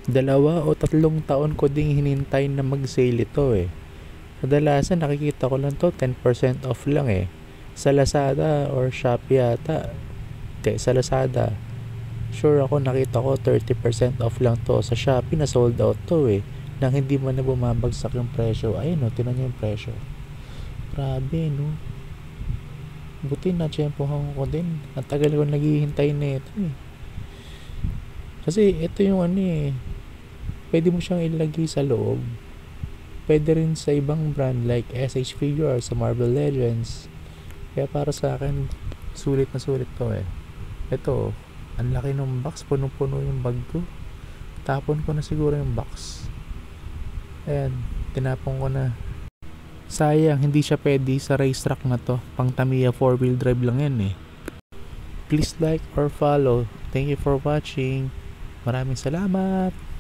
2 o 3 taon ko ding hinintay na mag-sale ito eh. Kadalasan nakikita ko lang to 10% off lang eh. Sa Lazada or Shopee yata. Hindi, sa Lazada. Sure ako nakita ko 30% off lang to. Sa Shopee na sold out to eh. Nang hindi man na bumabagsak yung presyo. Ayun o, tinan nyo yung presyo. Grabe no. Buti na tiyempohan ko din. Ang tagal ko naghihintay na ito eh. Kasi ito yung ano eh. Pwede mo siyang ilagay sa loob. Pwede rin sa ibang brand like SH Figure or sa Marvel Legends. Kaya para sa akin, sulit na sulit to eh. Ito, ang laki ng box. Punong-puno yung bag ko. Tapon ko na siguro yung box. Ayan, tinapon ko na. Sayang, hindi siya pwede sa racetrack na to. Pang Tamiya 4-wheel drive lang yan eh. Please like or follow. Thank you for watching. Maraming salamat.